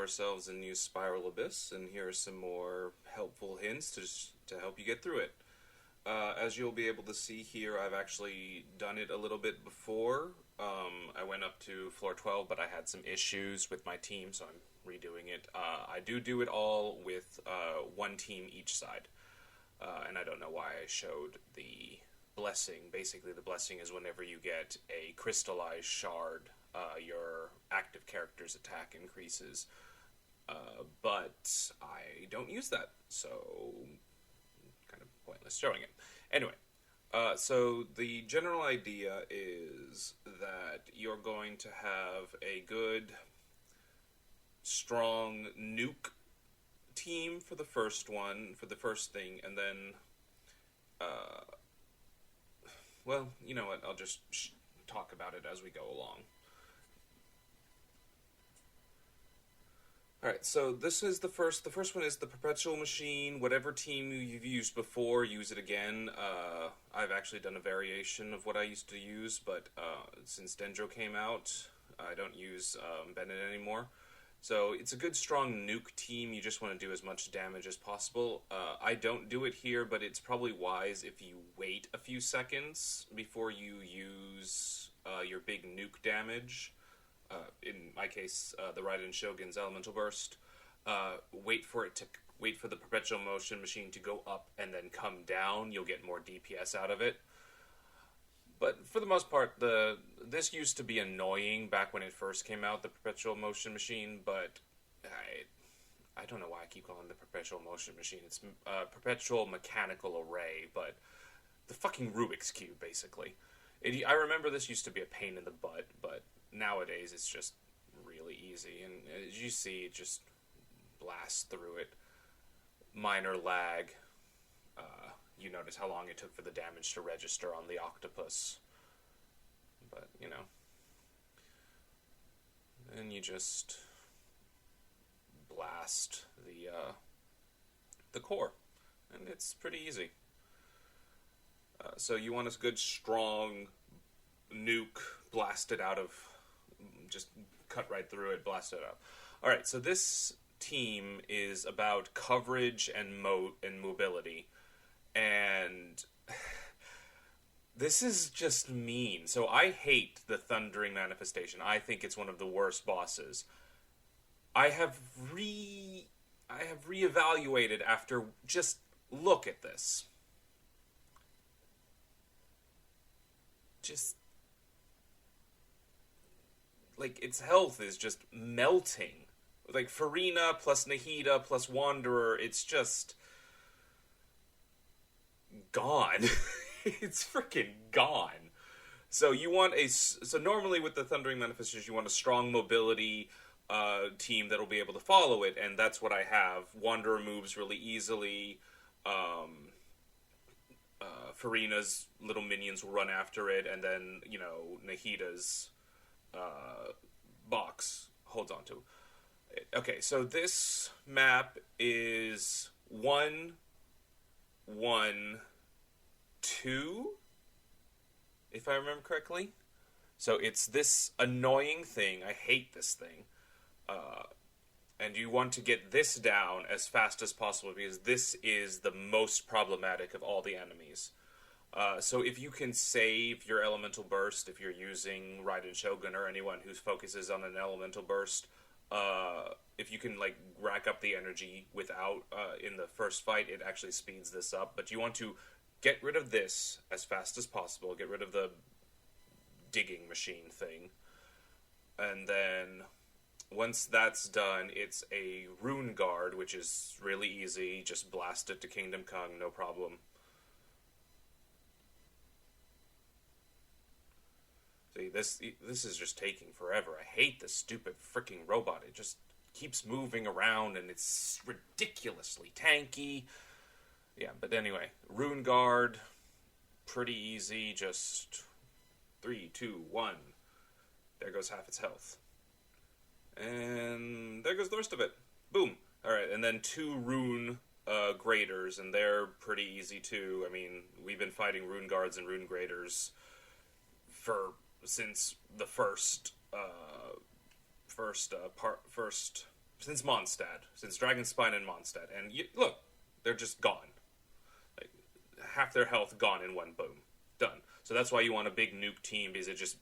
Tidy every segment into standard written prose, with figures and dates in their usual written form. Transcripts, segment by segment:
ourselves a new Spiral Abyss, and here are some more helpful hints to help you get through it. As you'll be able to see here, I've actually done it a little bit before. I went up to floor 12, but I had some issues with my team, so I'm redoing it. I do it all with one team each side, and I don't know why I showed the blessing. Basically, the blessing is whenever you get a crystallized shard, your active character's attack increases. But I don't use that, so kind of pointless showing it. Anyway, so the general idea is that you're going to have a good, strong nuke team for the first thing, and then, well, you know what, I'll just talk about it as we go along. Alright, so this is the first one is the Perpetual Machine. Whatever team you've used before, use it again. I've actually done a variation of what I used to use, but since Dendro came out, I don't use Bennett anymore. So it's a good, strong nuke team. You just want to do as much damage as possible. I don't do it here, but it's probably wise if you wait a few seconds before you use your big nuke damage. In my case, the Raiden Shogun's Elemental Burst. Wait for the Perpetual Motion Machine to go up and then come down. You'll get more DPS out of it. But for the most part, this used to be annoying back when it first came out, the Perpetual Motion Machine, but I don't know why I keep calling it the Perpetual Motion Machine. It's Perpetual Mechanical Array, but the fucking Rubik's Cube, basically. I remember this used to be a pain in the butt, but nowadays it's just really easy, and as you see, it just blasts through it. Minor lag. You notice how long it took for the damage to register on the octopus. But, you know. Then you just blast the core. And it's pretty easy. So you want a good, strong nuke blasted out of... Just cut right through it, blast it out. Alright, so this team is about coverage and mobility. And this is just mean. So I hate the Thundering Manifestation. I think it's one of the worst bosses. I have reevaluated after just look at this. Just like its health is just melting. Like Farina plus Nahida plus Wanderer, it's just gone. It's freaking gone. So you want so normally with the Thundering Manifestation, you want a strong mobility team that'll be able to follow it, and that's what I have. Wanderer moves really easily. Farina's little minions will run after it, and then, you know, Nahida's box holds on to it. Okay, so this map is 1-1-2, if I remember correctly. So it's this annoying thing. I hate this thing. And you want to get this down as fast as possible, because this is the most problematic of all the enemies. So if you can save your Elemental Burst, if you're using Raiden Shogun or anyone who focuses on an Elemental Burst, if you can, like, rack up the energy without, in the first fight, it actually speeds this up. But you want to get rid of this as fast as possible, get rid of the digging machine thing, and then once that's done, it's a Rune Guard, which is really easy. Just blast it to Kingdom Come, no problem. See, this is just taking forever. I hate this stupid freaking robot. It just keeps moving around, and it's ridiculously tanky. Yeah, but anyway, Rune Guard, pretty easy. Just 3, 2, 1. There goes half its health. And there goes the rest of it. Boom. Alright, and then 2 Rune Graders, and they're pretty easy too. I mean, we've been fighting Rune Guards and Rune Graders since the first since Mondstadt, since Dragonspine and Mondstadt, and look, they're just gone. Like, half their health gone in one boom, done. So that's why you want a big nuke team, because it just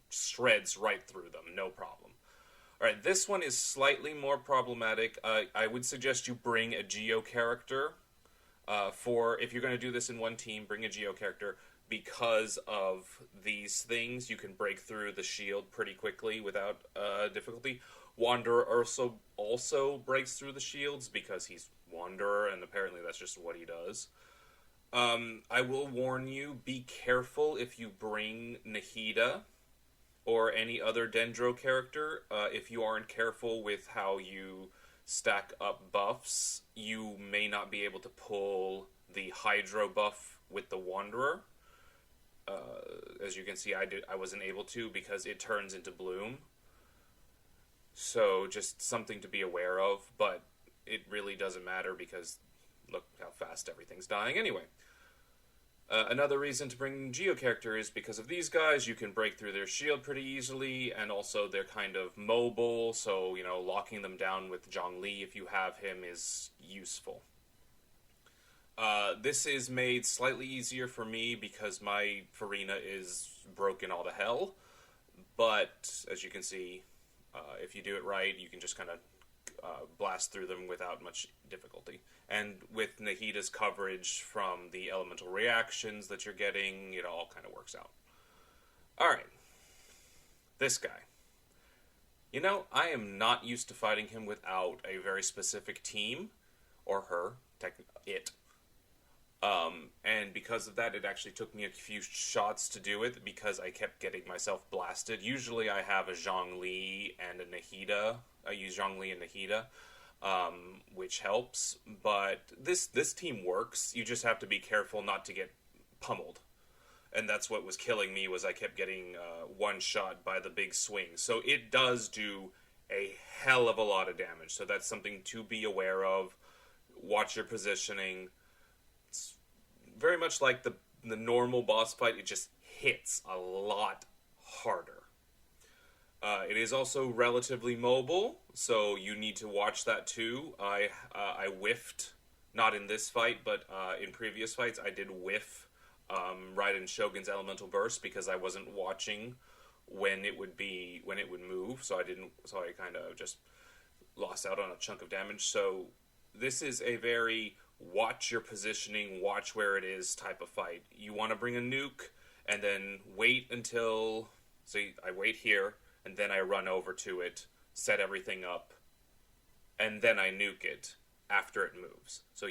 shreds right through them, no problem. All right, this one is slightly more problematic. I would suggest you bring a Geo character. For if you're going to do this in one team, bring a Geo character. Because of these things, you can break through the shield pretty quickly without difficulty. Wanderer also breaks through the shields because he's Wanderer, and apparently that's just what he does. I will warn you, be careful if you bring Nahida or any other Dendro character. If you aren't careful with how you stack up buffs, you may not be able to pull the Hydro buff with the Wanderer. As you can see, I wasn't able to because it turns into Bloom. So just something to be aware of, but it really doesn't matter because look how fast everything's dying anyway. Another reason to bring Geo character is because of these guys. You can break through their shield pretty easily, and also they're kind of mobile, so, locking them down with Zhongli if you have him is useful. This is made slightly easier for me because my Farina is broken all to hell, but as you can see, if you do it right, you can just kind of blast through them without much difficulty. And with Nahida's coverage from the elemental reactions that you're getting, it all kind of works out. Alright. This guy. I am not used to fighting him without a very specific team, or her, it. And because of that, it actually took me a few shots to do it, because I kept getting myself blasted. Usually I have a Zhongli and a Nahida. I use Zhongli and Nahida, which helps. But this team works. You just have to be careful not to get pummeled. And that's what was killing me, was I kept getting one shot by the big swing. So it does do a hell of a lot of damage. So that's something to be aware of. Watch your positioning. Very much like the normal boss fight, it just hits a lot harder. It is also relatively mobile, so you need to watch that too. I whiffed, not in this fight, but in previous fights, I did whiff Raiden Shogun's Elemental Burst because I wasn't watching when it would move, so I kind of just lost out on a chunk of damage. So this is a very watch your positioning, watch where it is type of fight. You want to bring a nuke, and then wait until... So I wait here, and then I run over to it, set everything up, and then I nuke it after it moves. So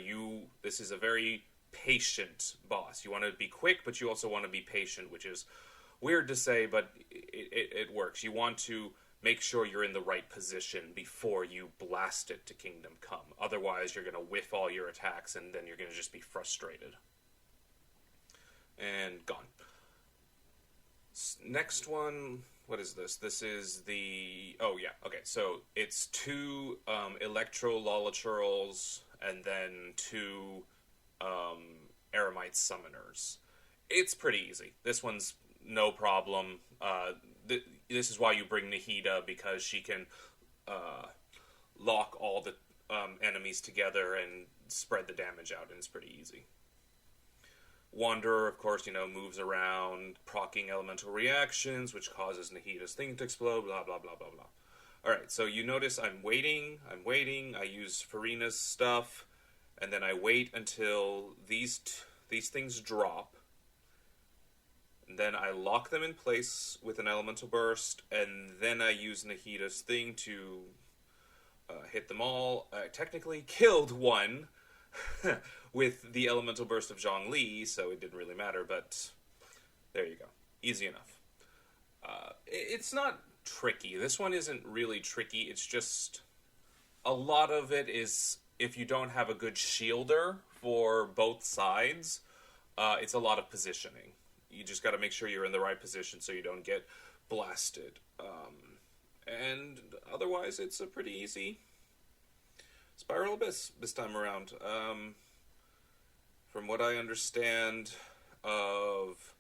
this is a very patient boss. You want to be quick, but you also want to be patient, which is weird to say, but it works. You want to make sure you're in the right position before you blast it to Kingdom Come. Otherwise, you're going to whiff all your attacks, and then you're going to just be frustrated. And gone. Next one, what is this? This is the... Oh, yeah, okay. So, it's 2 Electro Lollichurls, and then 2 Aramite Summoners. It's pretty easy. This one's no problem. This is why you bring Nahida, because she can lock all the enemies together and spread the damage out, and it's pretty easy. Wanderer, of course, moves around, proccing elemental reactions, which causes Nahida's thing to explode, blah, blah, blah, blah, blah. Alright, so you notice I'm waiting, I use Farina's stuff, and then I wait until these things drop, and then I lock them in place with an Elemental Burst, and then I use Nahida's thing to hit them all. I technically killed one with the Elemental Burst of Zhongli, so it didn't really matter, but there you go. Easy enough. It's not tricky. This one isn't really tricky. It's just a lot of it is if you don't have a good shielder for both sides, it's a lot of positioning. You just got to make sure you're in the right position so you don't get blasted. And otherwise, it's a pretty easy Spiral Abyss this time around. From what I understand of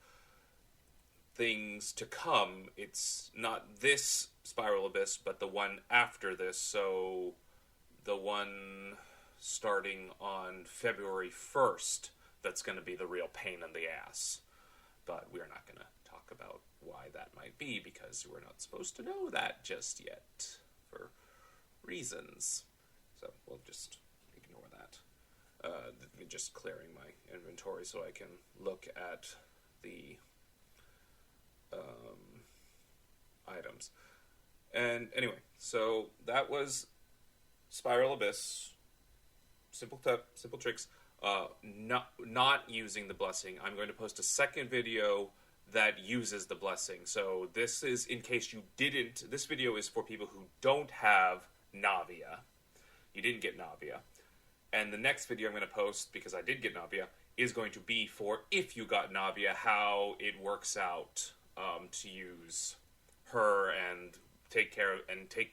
things to come, it's not this Spiral Abyss, but the one after this, so the one starting on February 1st that's going to be the real pain in the ass. But we're not going to talk about why that might be, because we're not supposed to know that just yet, for reasons. So we'll just ignore that. Just clearing my inventory so I can look at the items. And anyway, so that was Spiral Abyss. Simple tricks. Not using the blessing. I'm going to post a second video that uses the blessing. So this is in case you didn't. This video is for people who don't have Navia. You didn't get Navia. And the next video I'm going to post, because I did get Navia, is going to be for if you got Navia, how it works out to use her and take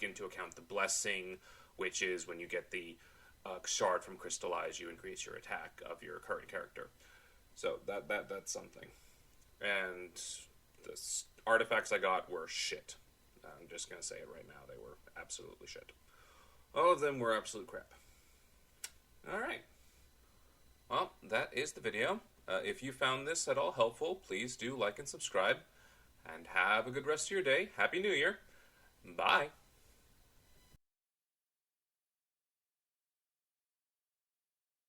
into account the blessing, which is when you get the shard from Crystallize, you increase your attack of your current character. So that's something. And the artifacts I got were shit. I'm just going to say it right now. They were absolutely shit. All of them were absolute crap. Alright. Well, that is the video. If you found this at all helpful, please do like and subscribe. And have a good rest of your day. Happy New Year. Bye.